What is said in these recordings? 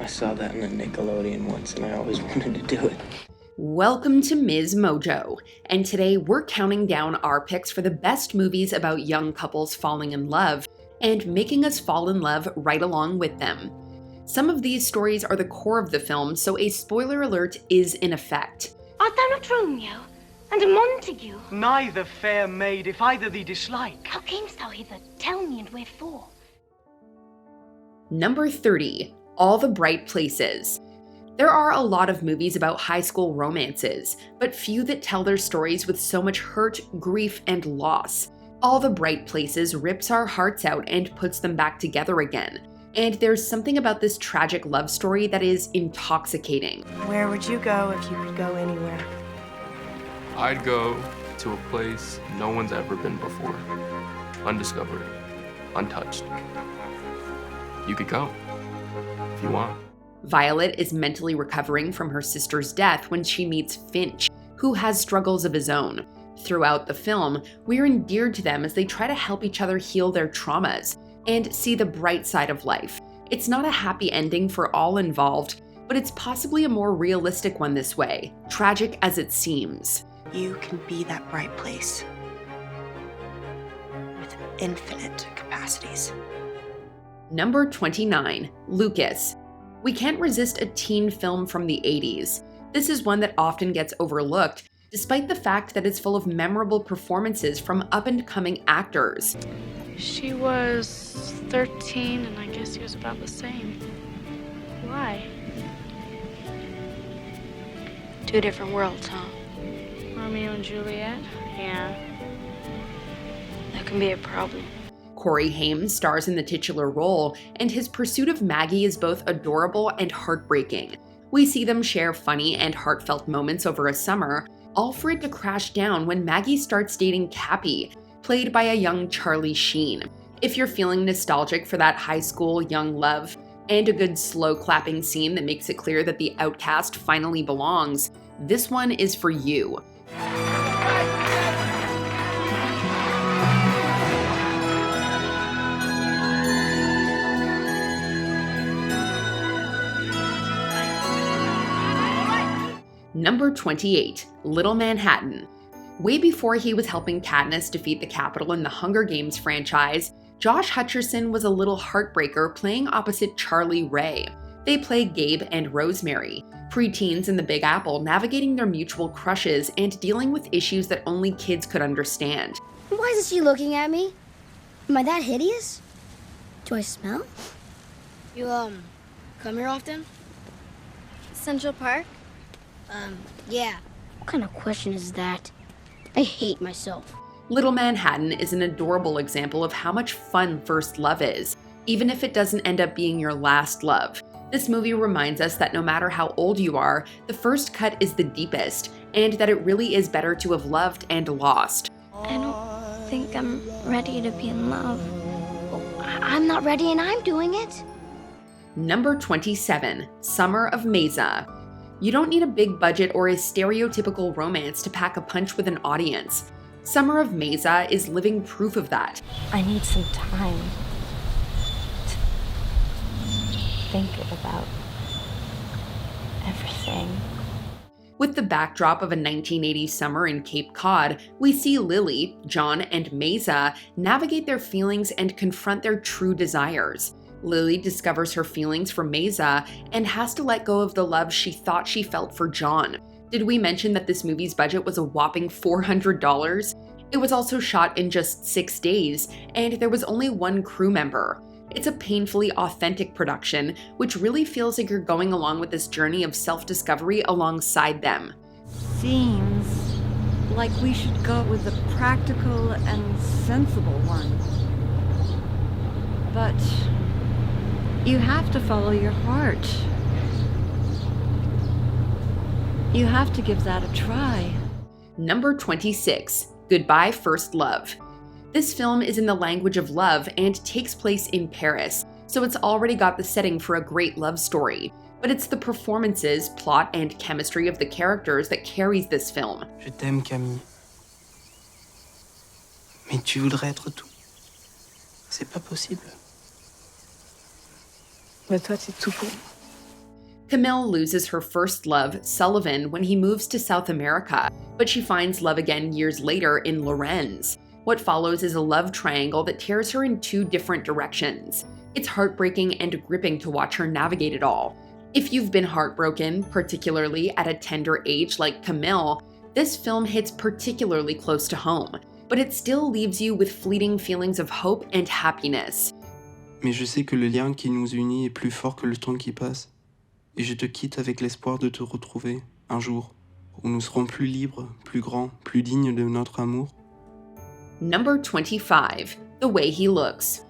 I saw that in a Nickelodeon once and I always wanted to do it. Welcome to MsMojo, and today we're counting down our picks for the best movies about young couples falling in love and making us fall in love right along with them. Some of these stories are the core of the film, so a spoiler alert is in effect. Art thou not Romeo, and a Montague? Neither, fair maid, if either thee dislike. How camest thou hither? Tell me, and wherefore? Number 30, All the Bright Places. There are a lot of movies about high school romances, but few that tell their stories with so much hurt, grief, and loss. All the Bright Places rips our hearts out and puts them back together again. And there's something about this tragic love story that is intoxicating. Where would you go if you could go anywhere? I'd go to a place no one's ever been before. Undiscovered, untouched. You could go, if you want. Violet is mentally recovering from her sister's death when she meets Finch, who has struggles of his own. Throughout the film, we're endeared to them as they try to help each other heal their traumas and see the bright side of life. It's not a happy ending for all involved, but it's possibly a more realistic one this way, tragic as it seems. You can be that bright place with infinite capacities. Number 29, Lucas. We can't resist a teen film from the 80s. This is one that often gets overlooked, despite the fact that it's full of memorable performances from up-and-coming actors. She was 13, and I guess he was about the same. Why? Two different worlds, huh? Romeo and Juliet? Yeah. That can be a problem. Corey Haim stars in the titular role, and his pursuit of Maggie is both adorable and heartbreaking. We see them share funny and heartfelt moments over a summer, all for it to crash down when Maggie starts dating Cappy, played by a young Charlie Sheen. If you're feeling nostalgic for that high school young love, and a good slow clapping scene that makes it clear that the outcast finally belongs, this one is for you. Number 28, Little Manhattan. Way before he was helping Katniss defeat the Capitol in the Hunger Games franchise, Josh Hutcherson was a little heartbreaker playing opposite Charlie Ray. They play Gabe and Rosemary, preteens in the Big Apple navigating their mutual crushes and dealing with issues that only kids could understand. Why isn't she looking at me? Am I that hideous? Do I smell? You, come here often? Central Park? Yeah. What kind of question is that? I hate myself. Little Manhattan is an adorable example of how much fun first love is, even if it doesn't end up being your last love. This movie reminds us that no matter how old you are, the first cut is the deepest, and that it really is better to have loved and lost. I don't think I'm ready to be in love. I'm not ready and I'm doing it. Number 27, Summer of Mesa. You don't need a big budget or a stereotypical romance to pack a punch with an audience. Summer of Mesa is living proof of that. I need some time to think about everything. With the backdrop of a 1980s summer in Cape Cod, we see Lily, John, and Mesa navigate their feelings and confront their true desires. Lily discovers her feelings for Mesa and has to let go of the love she thought she felt for John. Did we mention that this movie's budget was a whopping $400? It was also shot in just 6 days, and there was only one crew member. It's a painfully authentic production, which really feels like you're going along with this journey of self-discovery alongside them. Seems like we should go with the practical and sensible one. But you have to follow your heart. You have to give that a try. Number 26, Goodbye First Love. This film is in the language of love and takes place in Paris, so it's already got the setting for a great love story. But it's the performances, plot, and chemistry of the characters that carries this film. Je t'aime, Camille. Mais tu voudrais être tout. C'est pas possible. Mais toi, c'est tout pour moi. Camille loses her first love, Sullivan, when he moves to South America, but she finds love again years later in Lorenz. What follows is a love triangle that tears her in two different directions. It's heartbreaking and gripping to watch her navigate it all. If you've been heartbroken, particularly at a tender age like Camille, this film hits particularly close to home, but it still leaves you with fleeting feelings of hope and happiness. Mais je sais que le lien qui nous unit est plus fort que le temps qui passe. Et je te quitte avec l'espoir de te retrouver, un jour, où nous serons plus libres, plus grands, plus dignes de notre amour. Number 25, The Way He Looks.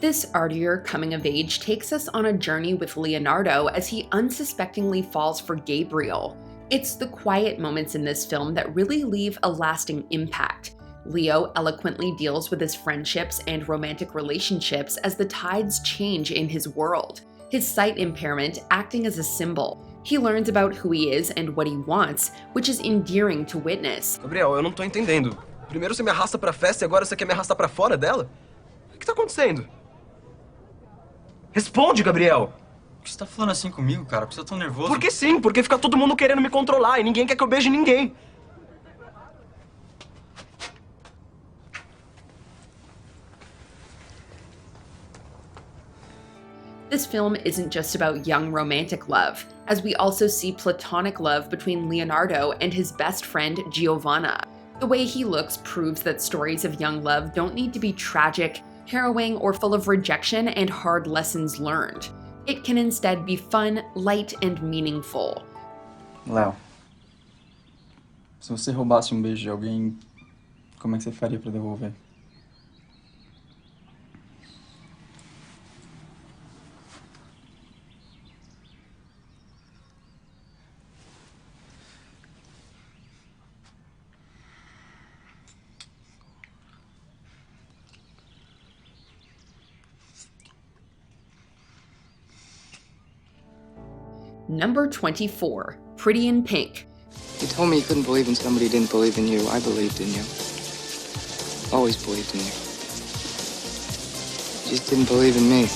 This artier coming of age takes us on a journey with Leonardo as he unsuspectingly falls for Gabriel. It's the quiet moments in this film that really leave a lasting impact. Leo eloquently deals with his friendships and romantic relationships as the tides change in his world. His sight impairment acting as a symbol. He learns about who he is and what he wants, which is endearing to witness. Gabriel, eu não tô entendendo. Primeiro você me arrasta pra festa e agora você quer me arrastar pra fora dela? O que tá acontecendo? Responde, Gabriel! Por que você tá falando assim comigo, cara? Por que você tá tão nervoso? Porque sim, porque fica todo mundo querendo me controlar e ninguém quer que eu beije ninguém. This film isn't just about young romantic love, as we also see platonic love between Leonardo and his best friend Giovanna. The Way He Looks proves that stories of young love don't need to be tragic, harrowing, or full of rejection and hard lessons learned. It can instead be fun, light, and meaningful. Léo, se você roubasse um beijo de alguém, como é que você faria pra devolver? Number 24, Pretty in Pink. You told me you couldn't believe in somebody who didn't believe in you. I believed in you. Always believed in you. You just didn't believe in me.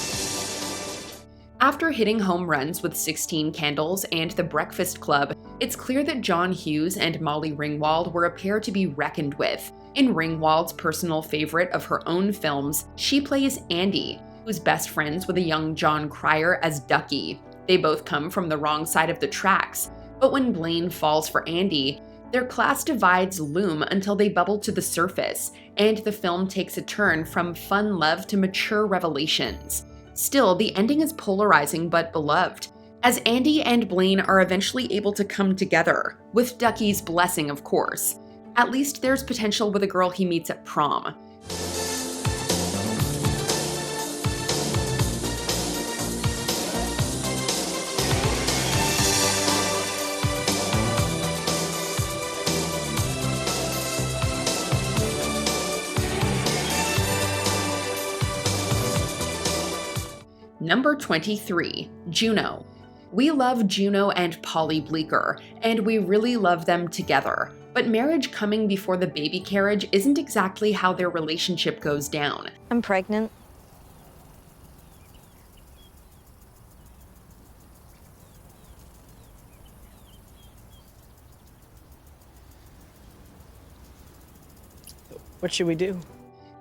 After hitting home runs with 16 Candles and The Breakfast Club, it's clear that John Hughes and Molly Ringwald were a pair to be reckoned with. In Ringwald's personal favorite of her own films, she plays Andy, who's best friends with a young John Cryer as Ducky. They both come from the wrong side of the tracks, but when Blaine falls for Andy, their class divides loom until they bubble to the surface, and the film takes a turn from fun love to mature revelations. Still, the ending is polarizing but beloved, as Andy and Blaine are eventually able to come together, with Ducky's blessing, of course. At least there's potential with a girl he meets at prom. Number 23, Juno. We love Juno and Polly Bleecker, and we really love them together. But marriage coming before the baby carriage isn't exactly how their relationship goes down. I'm pregnant. What should we do?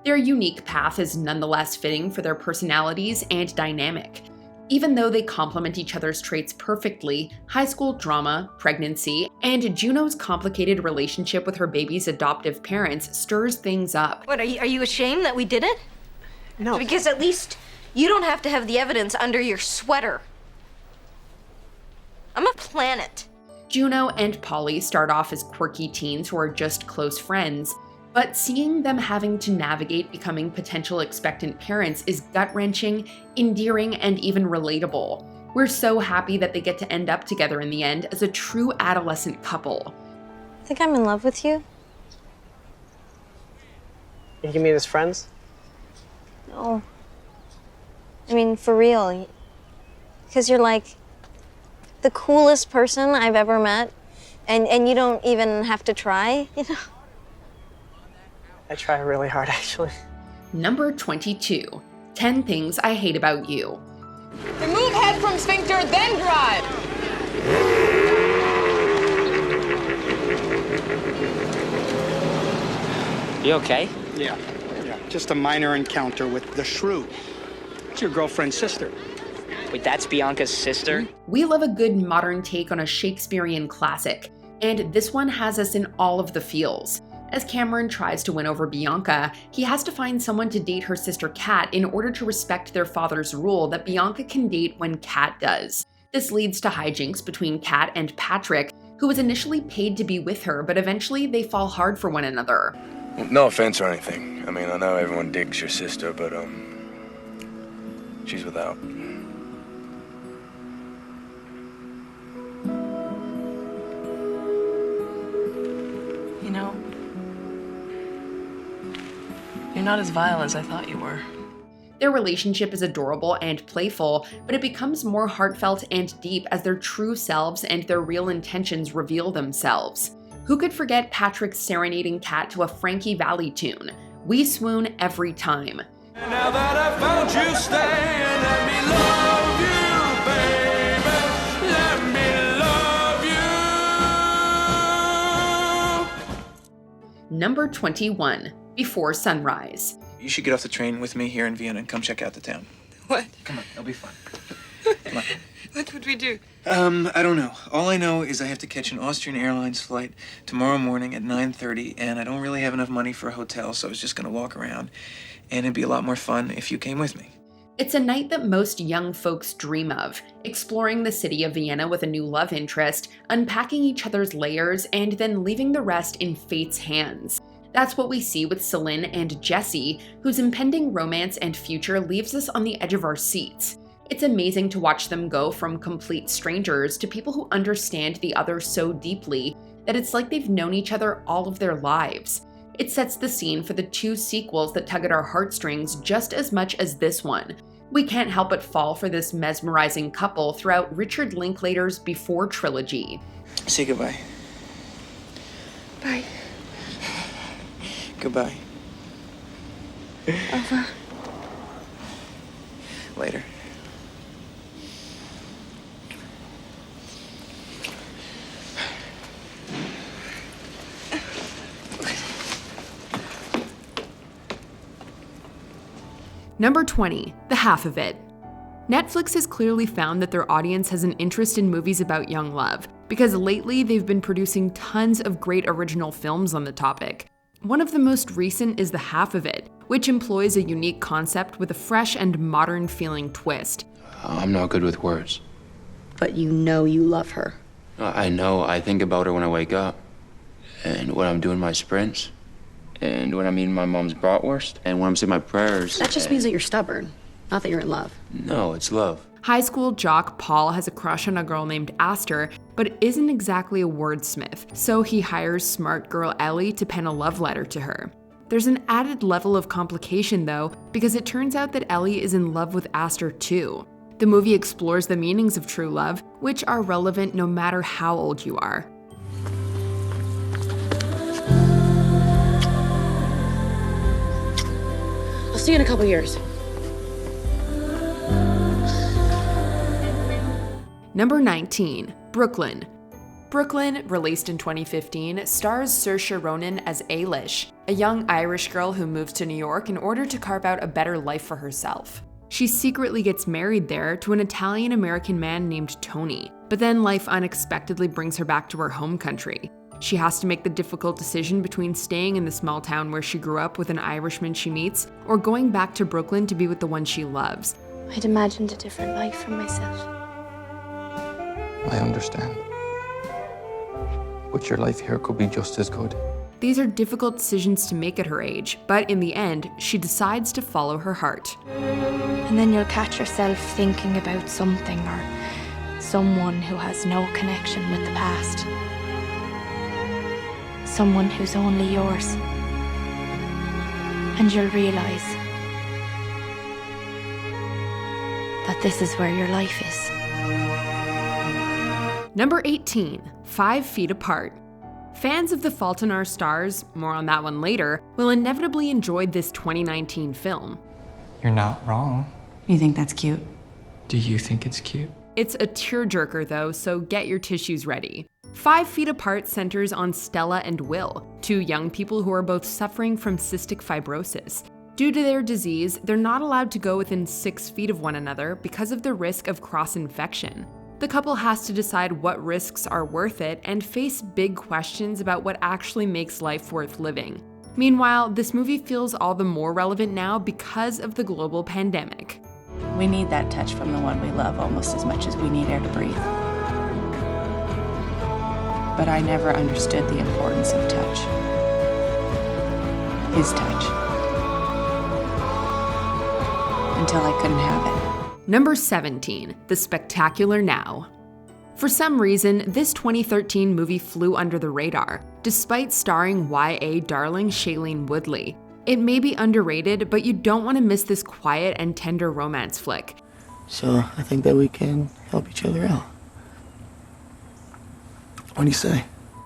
Their unique path is nonetheless fitting for their personalities and dynamic. Even though they complement each other's traits perfectly, high school drama, pregnancy, and Juno's complicated relationship with her baby's adoptive parents stirs things up. What, are you ashamed that we did it? No. Because at least you don't have to have the evidence under your sweater. I'm a planet. Juno and Polly start off as quirky teens who are just close friends, but seeing them having to navigate becoming potential expectant parents is gut-wrenching, endearing, and even relatable. We're so happy that they get to end up together in the end as a true adolescent couple. I think I'm in love with you. You can meet as friends? No. I mean, for real. Because you're like the coolest person I've ever met, and you don't even have to try, you know? I try really hard, actually. Number 22, 10 Things I Hate About You. Remove head from sphincter, then drive. You okay? Yeah. Just a minor encounter with the shrew. It's your girlfriend's sister. Wait, that's Bianca's sister? We love a good modern take on a Shakespearean classic, and this one has us in all of the feels. As Cameron tries to win over Bianca, he has to find someone to date her sister Kat in order to respect their father's rule that Bianca can date when Kat does. This leads to hijinks between Kat and Patrick, who was initially paid to be with her, but eventually they fall hard for one another. Well, no offense or anything. I mean, I know everyone digs your sister, but, she's without. You know, you're not as vile as I thought you were. Their relationship is adorable and playful, but it becomes more heartfelt and deep as their true selves and their real intentions reveal themselves. Who could forget Patrick serenading Kat to a Frankie Valli tune? We swoon every time. Now that I found you, stay and let me love you, baby. Let me love you. Number 21, Before Sunrise. You should get off the train with me here in Vienna and come check out the town. What? Come on, it'll be fun. Come on. What would we do? I don't know. All I know is I have to catch an Austrian Airlines flight tomorrow morning at 9:30, and I don't really have enough money for a hotel, so I was just gonna walk around. And it'd be a lot more fun if you came with me. It's a night that most young folks dream of, exploring the city of Vienna with a new love interest, unpacking each other's layers, and then leaving the rest in fate's hands. That's what we see with Celine and Jesse, whose impending romance and future leaves us on the edge of our seats. It's amazing to watch them go from complete strangers to people who understand the other so deeply that it's like they've known each other all of their lives. It sets the scene for the 2 sequels that tug at our heartstrings just as much as this one. We can't help but fall for this mesmerizing couple throughout Richard Linklater's Before trilogy. Say goodbye. Bye. Goodbye. Over. Later. Number 20, The Half of It. Netflix has clearly found that their audience has an interest in movies about young love, because lately they've been producing tons of great original films on the topic. One of the most recent is The Half of It, which employs a unique concept with a fresh and modern feeling twist. I'm not good with words. But you know you love her. I know. I think about her when I wake up, and when I'm doing my sprints, and when I'm eating my mom's bratwurst, and when I'm saying my prayers. That just means that you're stubborn, not that you're in love. No, it's love. High school jock Paul has a crush on a girl named Aster, but isn't exactly a wordsmith, so he hires smart girl Ellie to pen a love letter to her. There's an added level of complication though, because it turns out that Ellie is in love with Aster too. The movie explores the meanings of true love, which are relevant no matter how old you are. I'll see you in a couple years. Number 19, Brooklyn. Brooklyn, released in 2015, stars Saoirse Ronan as Ailish, a young Irish girl who moves to New York in order to carve out a better life for herself. She secretly gets married there to an Italian-American man named Tony, but then life unexpectedly brings her back to her home country. She has to make the difficult decision between staying in the small town where she grew up with an Irishman she meets, or going back to Brooklyn to be with the one she loves. I'd imagined a different life for myself. I understand. But your life here could be just as good. These are difficult decisions to make at her age, but in the end, she decides to follow her heart. And then you'll catch yourself thinking about something or someone who has no connection with the past. Someone who's only yours. And you'll realize that this is where your life is. Number 18, 5 Feet Apart. Fans of The Fault in Our Stars, more on that one later, will inevitably enjoy this 2019 film. You're not wrong. You think that's cute? Do you think it's cute? It's a tearjerker though, so get your tissues ready. 5 Feet Apart centers on Stella and Will, 2 young people who are both suffering from cystic fibrosis. Due to their disease, they're not allowed to go within 6 feet of one another because of the risk of cross-infection. The couple has to decide what risks are worth it and face big questions about what actually makes life worth living. Meanwhile, this movie feels all the more relevant now because of the global pandemic. We need that touch from the one we love almost as much as we need air to breathe. But I never understood the importance of touch. His touch. Until I couldn't have it. Number 17, The Spectacular Now. For some reason, this 2013 movie flew under the radar, despite starring YA darling Shailene Woodley. It may be underrated, but you don't want to miss this quiet and tender romance flick. So I think that we can help each other out. What do you say?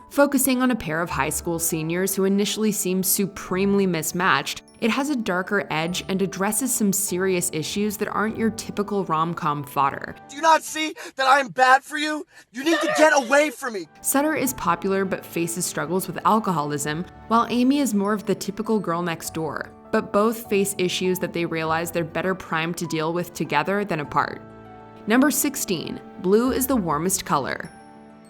Focusing on a pair of high school seniors who initially seem supremely mismatched, it has a darker edge and addresses some serious issues that aren't your typical rom-com fodder. Do you not see that I am bad for you? You need to get away from me! Sutter is popular but faces struggles with alcoholism, while Amy is more of the typical girl next door. But both face issues that they realize they're better primed to deal with together than apart. Number 16, Blue is the Warmest Color.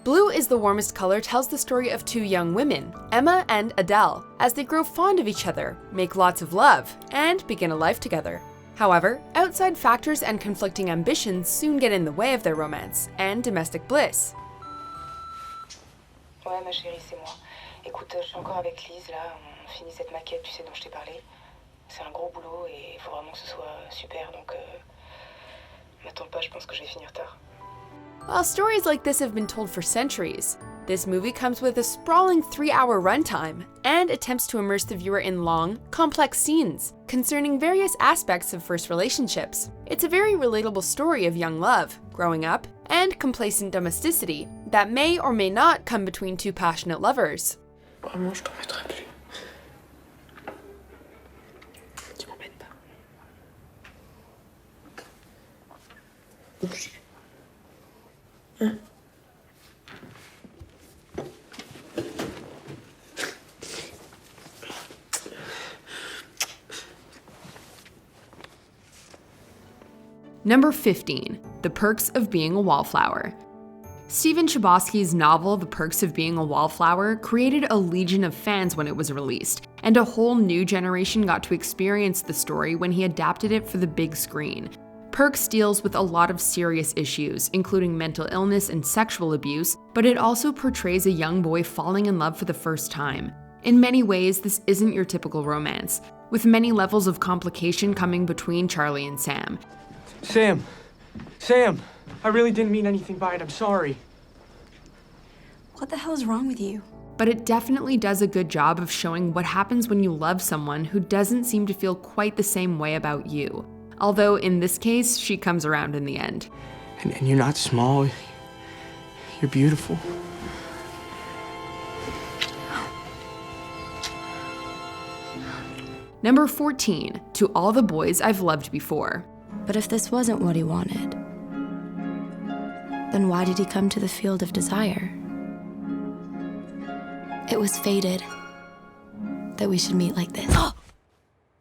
Blue is the Warmest Color tells the story of 2 young women, Emma and Adele, as they grow fond of each other, make lots of love, and begin a life together. However, outside factors and conflicting ambitions soon get in the way of their romance and domestic bliss. Ouais, ma chérie, c'est moi. Écoute, je suis encore avec Lise, là, on finit cette maquette, tu sais, dont je t'ai parlé. C'est un gros boulot et il faut vraiment que ce soit super, donc m'attends pas, je pense que je vais finir tard. While stories like this have been told for centuries, this movie comes with a sprawling 3-hour runtime and attempts to immerse the viewer in long, complex scenes concerning various aspects of first relationships. It's a very relatable story of young love, growing up, and complacent domesticity that may or may not come between 2 passionate lovers. Vraiment, je t'en mettrai plus. Tu m'embêtes pas. Bouge. Hein? Number 15, The Perks of Being a Wallflower. Stephen Chbosky's novel The Perks of Being a Wallflower created a legion of fans when it was released, and a whole new generation got to experience the story when he adapted it for the big screen. Perks deals with a lot of serious issues, including mental illness and sexual abuse, but it also portrays a young boy falling in love for the first time. In many ways, this isn't your typical romance, with many levels of complication coming between Charlie and Sam. Sam, I really didn't mean anything by it, I'm sorry. What the hell is wrong with you? But it definitely does a good job of showing what happens when you love someone who doesn't seem to feel quite the same way about you. Although in this case, she comes around in the end. And you're not small, you're beautiful. Number 14, To All the Boys I've Loved Before. But if this wasn't what he wanted, then why did he come to the field of desire? It was fated that we should meet like this.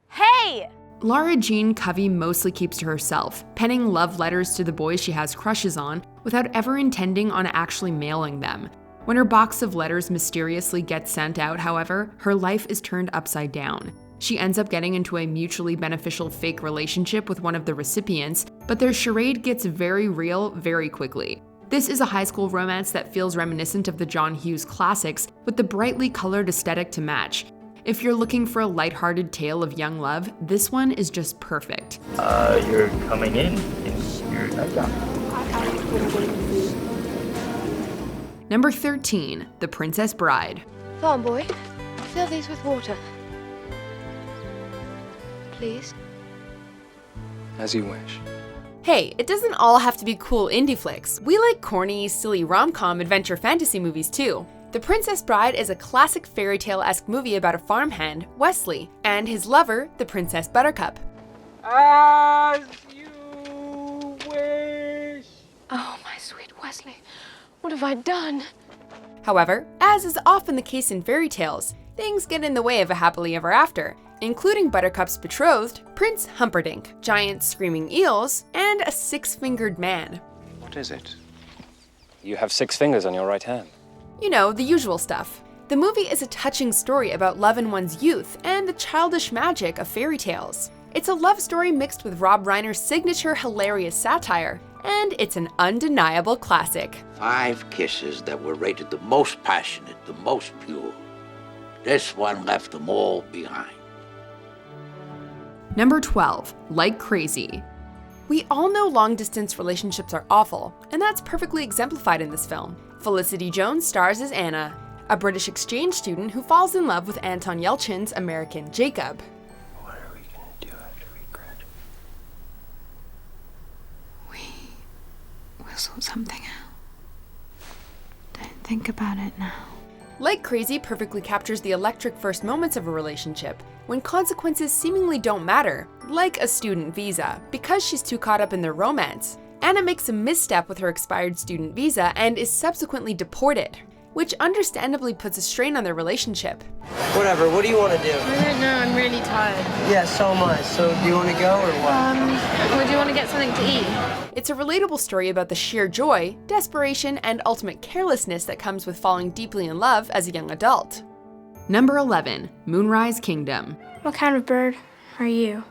Hey! Lara Jean Covey mostly keeps to herself, penning love letters to the boys she has crushes on without ever intending on actually mailing them. When her box of letters mysteriously gets sent out, however, her life is turned upside down. She ends up getting into a mutually beneficial fake relationship with one of the recipients, but their charade gets very real very quickly. This is a high school romance that feels reminiscent of the John Hughes classics, with the brightly colored aesthetic to match. If you're looking for a lighthearted tale of young love, this one is just perfect. You're coming in your nightgown. Number 13, The Princess Bride. Go on, boy. Fill these with water. Please. As you wish. Hey, it doesn't all have to be cool indie flicks. We like corny, silly rom-com adventure fantasy movies too. The Princess Bride is a classic fairy tale-esque movie about a farmhand, Wesley, and his lover, the Princess Buttercup. As you wish. Oh. Leslie, what have I done? However, as is often the case in fairy tales, things get in the way of a happily ever after, including Buttercup's betrothed, Prince Humperdinck, giant screaming eels, and a six-fingered man. What is it? You have 6 fingers on your right hand. You know, the usual stuff. The movie is a touching story about love in one's youth and the childish magic of fairy tales. It's a love story mixed with Rob Reiner's signature hilarious satire, and it's an undeniable classic. 5 kisses that were rated the most passionate, the most pure. This one left them all behind. Number 12, Like Crazy. We all know long-distance relationships are awful, and that's perfectly exemplified in this film. Felicity Jones stars as Anna, a British exchange student who falls in love with Anton Yelchin's American Jacob. What are we gonna do after we graduate? We'll sort something out. Don't think about it now. Like Crazy perfectly captures the electric first moments of a relationship, when consequences seemingly don't matter, like a student visa, because she's too caught up in their romance. Anna makes a misstep with her expired student visa and is subsequently deported, which understandably puts a strain on their relationship. Whatever, what do you want to do? I don't know, I'm really tired. Yeah, so am I. So do you want to go or what? Or do you want to get something to eat? It's a relatable story about the sheer joy, desperation, and ultimate carelessness that comes with falling deeply in love as a young adult. Number 11, Moonrise Kingdom. What kind of bird are you?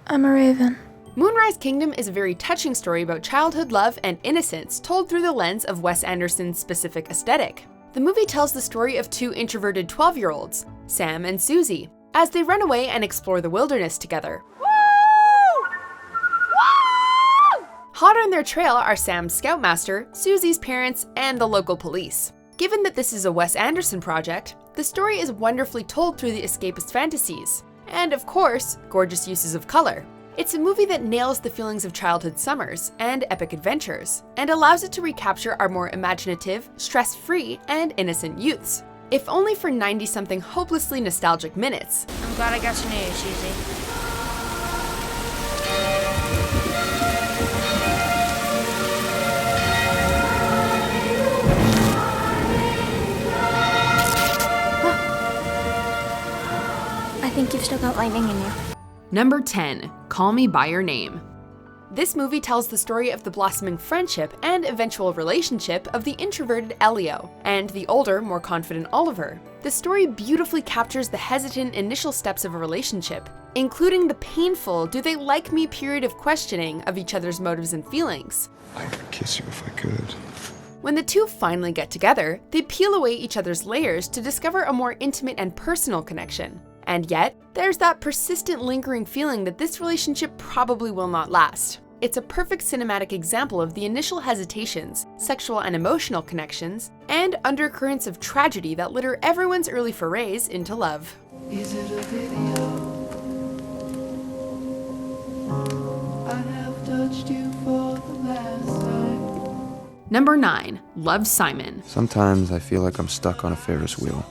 I'm a raven. Moonrise Kingdom is a very touching story about childhood love and innocence told through the lens of Wes Anderson's specific aesthetic. The movie tells the story of 2 introverted 12-year-olds, Sam and Susie, as they run away and explore the wilderness together. Hot on their trail are Sam's scoutmaster, Susie's parents, and the local police. Given that this is a Wes Anderson project, the story is wonderfully told through the escapist fantasies, and of course, gorgeous uses of color. It's a movie that nails the feelings of childhood summers and epic adventures, and allows it to recapture our more imaginative, stress-free, and innocent youths. If only for 90-something hopelessly nostalgic minutes. I'm glad I got to know you, Susie. I think you've still got lightning in you. Number 10, Call Me By Your Name. This movie tells the story of the blossoming friendship and eventual relationship of the introverted Elio and the older, more confident Oliver. The story beautifully captures the hesitant initial steps of a relationship, including the painful "do they like me" period of questioning of each other's motives and feelings. I would kiss you if I could. When the two finally get together, they peel away each other's layers to discover a more intimate and personal connection. And yet, there's that persistent lingering feeling that this relationship probably will not last. It's a perfect cinematic example of the initial hesitations, sexual and emotional connections, and undercurrents of tragedy that litter everyone's early forays into love. Is it a video? I have touched you for the last time. Number 9, Love, Simon. Sometimes I feel like I'm stuck on a Ferris wheel.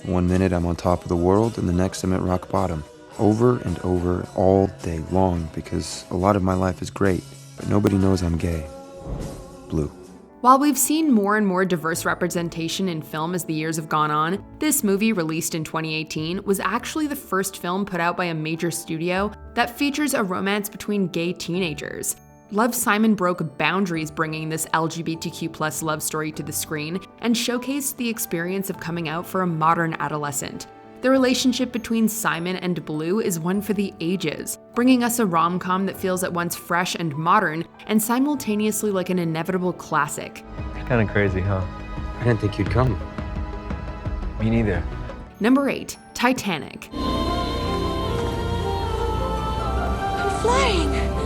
One minute I'm on top of the world, and the next I'm at rock bottom. Over and over, all day long, because a lot of my life is great, but nobody knows I'm gay. Blue. While we've seen more and more diverse representation in film as the years have gone on, this movie, released in 2018, was actually the first film put out by a major studio that features a romance between gay teenagers. Love, Simon broke boundaries, bringing this LGBTQ+ love story to the screen and showcased the experience of coming out for a modern adolescent. The relationship between Simon and Blue is one for the ages, bringing us a rom-com that feels at once fresh and modern and simultaneously like an inevitable classic. It's kind of crazy, huh? I didn't think you'd come. Me neither. Number 8, Titanic. I'm flying!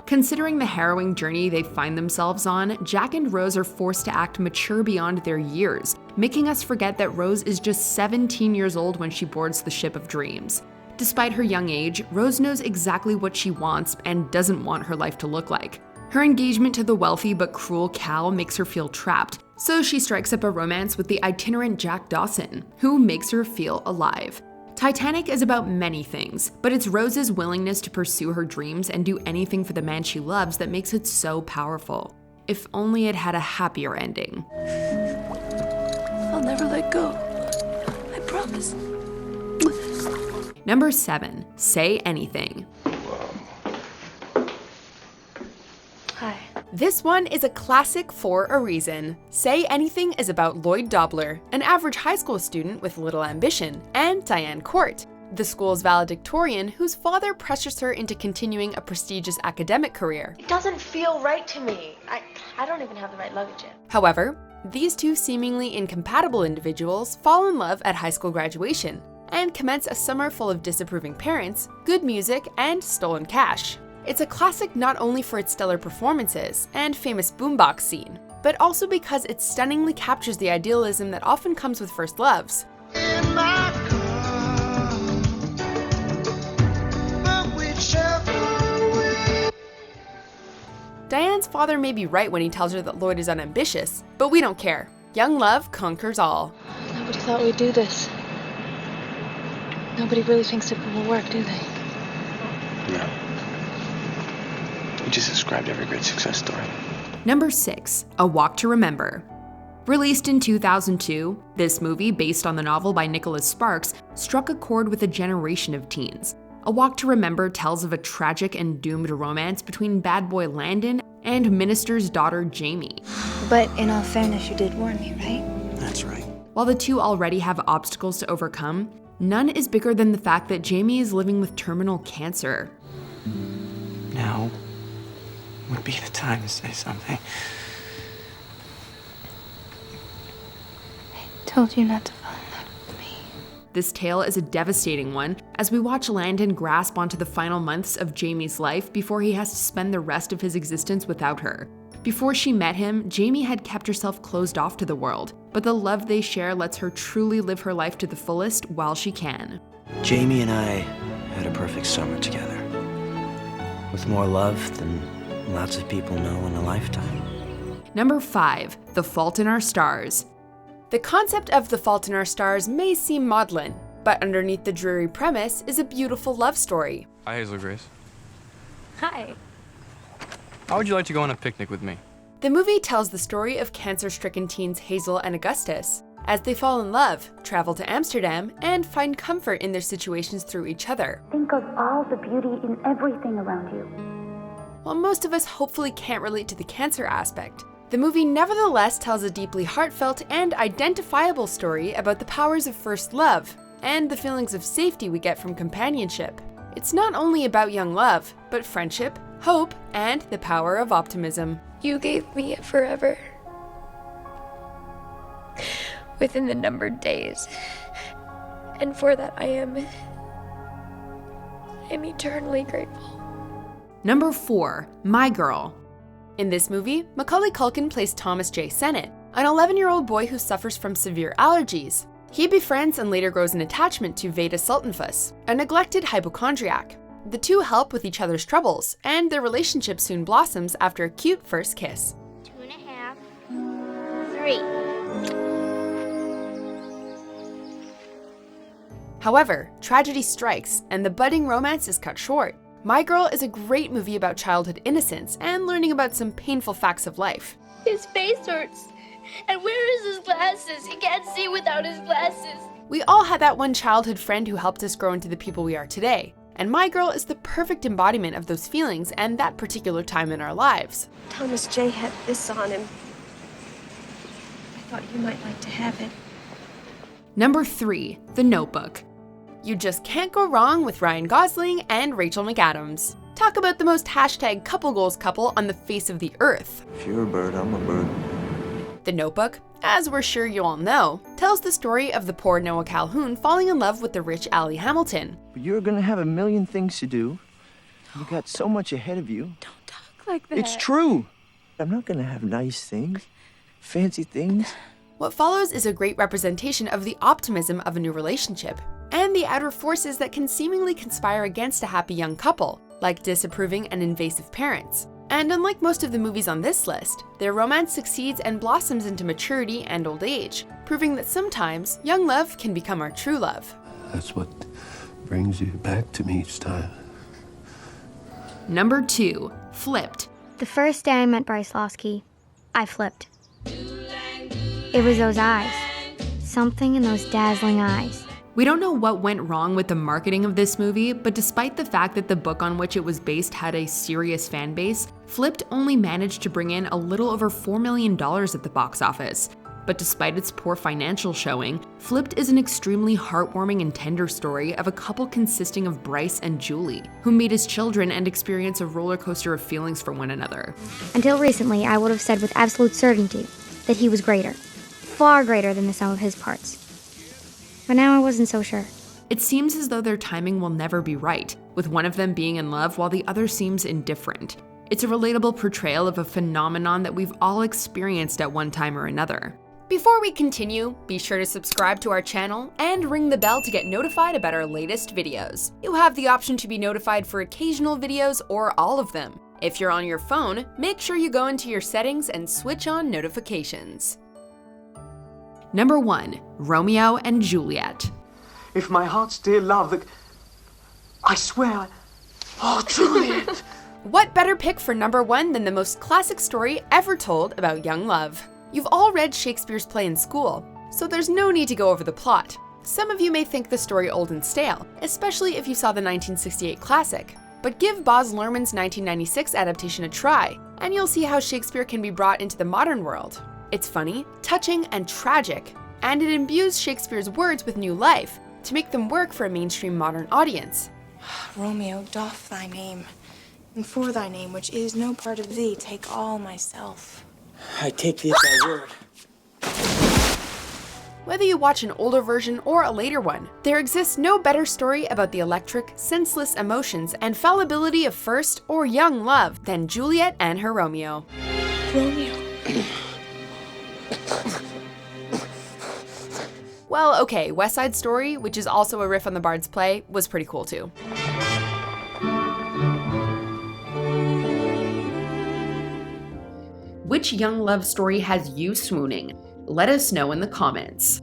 Considering the harrowing journey they find themselves on, Jack and Rose are forced to act mature beyond their years, making us forget that Rose is just 17 years old when she boards the ship of dreams. Despite her young age, Rose knows exactly what she wants and doesn't want her life to look like. Her engagement to the wealthy but cruel Cal makes her feel trapped, so she strikes up a romance with the itinerant Jack Dawson, who makes her feel alive. Titanic is about many things, but it's Rose's willingness to pursue her dreams and do anything for the man she loves that makes it so powerful. If only it had a happier ending. I'll never let go. I promise. Number 7, Say Anything. Hi. This one is a classic for a reason. Say Anything is about Lloyd Dobler, an average high school student with little ambition, and Diane Court, the school's valedictorian whose father pressures her into continuing a prestigious academic career. It doesn't feel right to me. I don't even have the right luggage yet. However, these two seemingly incompatible individuals fall in love at high school graduation and commence a summer full of disapproving parents, good music, and stolen cash. It's a classic not only for its stellar performances and famous boombox scene, but also because it stunningly captures the idealism that often comes with first loves. Diane's father may be right when he tells her that Lloyd is unambitious, but we don't care. Young love conquers all. Nobody thought we'd do this. Nobody really thinks it will work, do they? No. You just described every great success story. Number 6, A Walk to Remember. Released in 2002, this movie, based on the novel by Nicholas Sparks, struck a chord with a generation of teens. A Walk to Remember tells of a tragic and doomed romance between bad boy Landon and minister's daughter Jamie. But in all fairness, you did warn me, right? That's right. While the two already have obstacles to overcome, none is bigger than the fact that Jamie is living with terminal cancer. Now would be the time to say something. I told you not to fall in love with me. This tale is a devastating one as we watch Landon grasp onto the final months of Jamie's life before he has to spend the rest of his existence without her. Before she met him, Jamie had kept herself closed off to the world, but the love they share lets her truly live her life to the fullest while she can. Jamie and I had a perfect summer together. With more love than lots of people know in a lifetime. Number 5, The Fault in Our Stars. The concept of The Fault in Our Stars may seem maudlin, but underneath the dreary premise is a beautiful love story. Hi, Hazel Grace. Hi. How would you like to go on a picnic with me? The movie tells the story of cancer-stricken teens Hazel and Augustus as they fall in love, travel to Amsterdam, and find comfort in their situations through each other. Think of all the beauty in everything around you. While most of us hopefully can't relate to the cancer aspect, the movie nevertheless tells a deeply heartfelt and identifiable story about the powers of first love and the feelings of safety we get from companionship. It's not only about young love, but friendship, hope, and the power of optimism. You gave me a forever. Within the numbered days. And for that I am eternally grateful. Number 4, My Girl. In this movie, Macaulay Culkin plays Thomas J. Sennett, an 11-year-old boy who suffers from severe allergies. He befriends and later grows an attachment to Veda Sultanfuss, a neglected hypochondriac. The two help with each other's troubles, and their relationship soon blossoms after a cute first kiss. 2.5, 3. However, tragedy strikes, and the budding romance is cut short. My Girl is a great movie about childhood innocence and learning about some painful facts of life. His face hurts. And where is his glasses? He can't see without his glasses. We all had that one childhood friend who helped us grow into the people we are today, and My Girl is the perfect embodiment of those feelings and that particular time in our lives. Thomas J. had this on him. I thought you might like to have it. Number 3, The Notebook. You just can't go wrong with Ryan Gosling and Rachel McAdams. Talk about the most hashtag couple goals couple on the face of the earth. If you're a bird, I'm a bird. The Notebook, as we're sure you all know, tells the story of the poor Noah Calhoun falling in love with the rich Allie Hamilton. But you're gonna have a million things to do. You got so much ahead of you. Don't talk like that. It's true. I'm not gonna have nice things, fancy things. What follows is a great representation of the optimism of a new relationship, and the outer forces that can seemingly conspire against a happy young couple, like disapproving and invasive parents. And unlike most of the movies on this list, their romance succeeds and blossoms into maturity and old age, proving that sometimes young love can become our true love. That's what brings you back to me each time. Number 2, Flipped. The first day I met Bryce Losky, I flipped. It was those eyes. Something in those dazzling eyes. We don't know what went wrong with the marketing of this movie, but despite the fact that the book on which it was based had a serious fan base, Flipped only managed to bring in a little over $4 million at the box office. But despite its poor financial showing, Flipped is an extremely heartwarming and tender story of a couple consisting of Bryce and Julie, who meet as children and experience a roller coaster of feelings for one another. Until recently, I would have said with absolute certainty that he was greater. Far greater than the sum of his parts. But now I wasn't so sure. It seems as though their timing will never be right, with one of them being in love while the other seems indifferent. It's a relatable portrayal of a phenomenon that we've all experienced at one time or another. Before we continue, be sure to subscribe to our channel and ring the bell to get notified about our latest videos. You have the option to be notified for occasional videos or all of them. If you're on your phone, make sure you go into your settings and switch on notifications. Number 1, Romeo and Juliet. If my heart's dear love, I swear. Oh, Juliet! What better pick for number 1 than the most classic story ever told about young love? You've all read Shakespeare's play in school, so there's no need to go over the plot. Some of you may think the story old and stale, especially if you saw the 1968 classic. But give Baz Luhrmann's 1996 adaptation a try, and you'll see how Shakespeare can be brought into the modern world. It's funny, touching, and tragic, and it imbues Shakespeare's words with new life to make them work for a mainstream modern audience. Romeo, doff thy name, and for thy name, which is no part of thee, take all myself. I take thee at thy word. Whether you watch an older version or a later one, there exists no better story about the electric, senseless emotions and fallibility of first or young love than Juliet and her Romeo. Romeo. Well, okay, West Side Story, which is also a riff on the Bard's play, was pretty cool too. Which young love story has you swooning? Let us know in the comments.